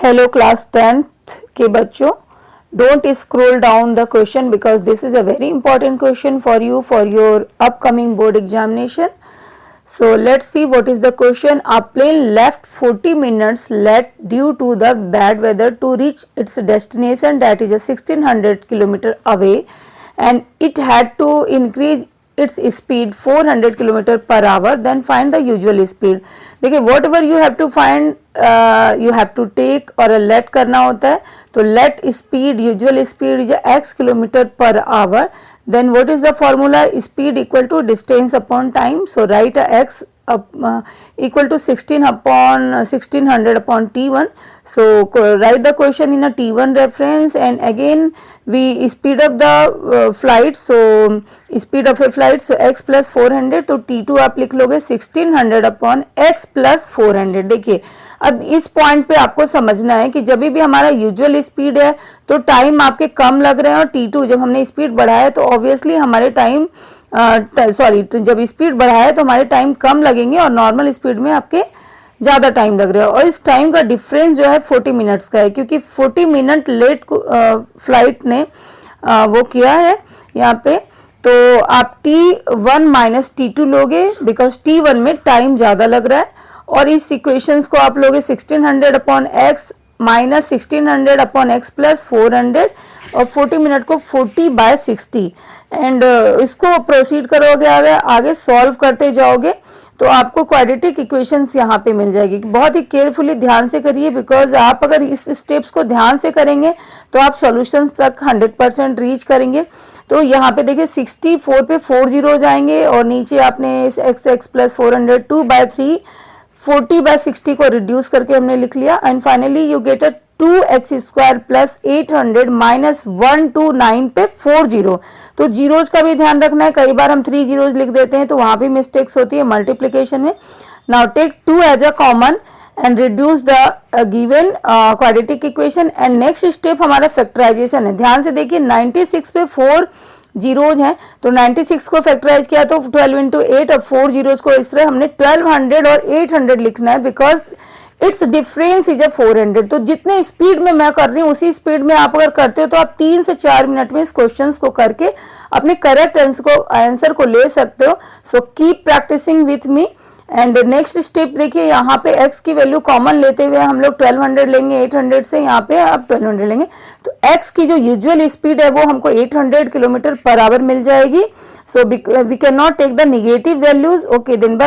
Hello class 10th के बच्चों, don't scroll down the question because this is a very important question for you for your upcoming board examination. So let's see what is the question. A plane left 40 minutes late due to the bad weather to reach its destination, that is a 1600 kilometer away, and it had to increase its speed 400 kilometer per hour. Then find the usual speed. देखिए whatever you have to find, you have to take और let करना होता है. तो let speed, usual speed is x kilometer per hour. Then what is the formula? Speed equal to distance upon time. So write a x equal to 16 upon 1600 upon t1. So write the question in a t1 reference, and again we speed up the flight. So speed of a flight, so x plus 400. तो t2 आप लिख लोगे 1600 upon x plus 400. देखिए अब इस point पे आपको समझना है कि जब भी हमारा यूजुअल स्पीड है तो टाइम आपके कम लग रहे हैं, और t2 जब हमने स्पीड बढ़ाया तो ऑब्वियसली हमारे टाइम तो जब स्पीड बढ़ाया तो हमारे टाइम कम लगेंगे और नॉर्मल स्पीड में आपके ज़्यादा टाइम लग रहा है. और इस टाइम का डिफरेंस जो है 40 मिनट्स का है, क्योंकि 40 मिनट लेट फ्लाइट ने वो किया है यहाँ पे. तो आप t1 माइनस t2 लोगे बिकॉज t1 में टाइम ज़्यादा लग रहा है, और इस इक्वेशंस को आप लोगे 1600 upon x minus 1600 upon x plus 400, और 40 मिनट को 40/60, एंड इसको प्रोसीड करोगे आगे सॉल्व करते जाओगे तो आपको क्वाड्रेटिक इक्वेशंस यहाँ पे मिल जाएगी. बहुत ही केयरफुली ध्यान से करिए, बिकॉज आप अगर इस स्टेप्स को ध्यान से करेंगे तो आप सॉल्यूशंस तक 100% रीच करेंगे. तो यहाँ पे देखिए 64 पे 4 जीरो जाएंगे, और नीचे आपने इस x प्लस 400 2/3 40/60 को रिड्यूस करके हमने लिख लिया, and finally you get a 2x square plus 800 minus 129 पे 4 जीरो. तो जीरोज का भी ध्यान रखना है, कई बार हम 3 जीरोज लिख देते हैं तो वहां भी मिस्टेक्स होती है मल्टीप्लीकेशन में. Now take 2 as a common and reduce the given quadratic equation, and next step हमारा फैक्टराइजेशन है. ध्यान से देखिए 96 पे 4 जीरोज हैं, तो 96 को फैक्टराइज किया तो 12 इंटू 8, और 4 जीरोज को इस तरह हमने 1200 और 800 लिखना है because it's difference is a 400. तो जितने स्पीड में मैं कर रही हूँ उसी स्पीड में आप अगर करते हो तो आप 3 से 4 मिनट में इस क्वेश्चन को करके अपने करेक्ट आंसर को ले सकते हो. So keep practising with me. And next step देखिए, यहाँ पे x की वैल्यू कॉमन लेते हुए हम लोग 1200 लेंगे 800 से, यहाँ पे आप 1200 लेंगे तो x की जो यूजुअल स्पीड है वो हमको 800 किलोमीटर पर आवर मिल जाएगी. So we can not take the negative values. Okay then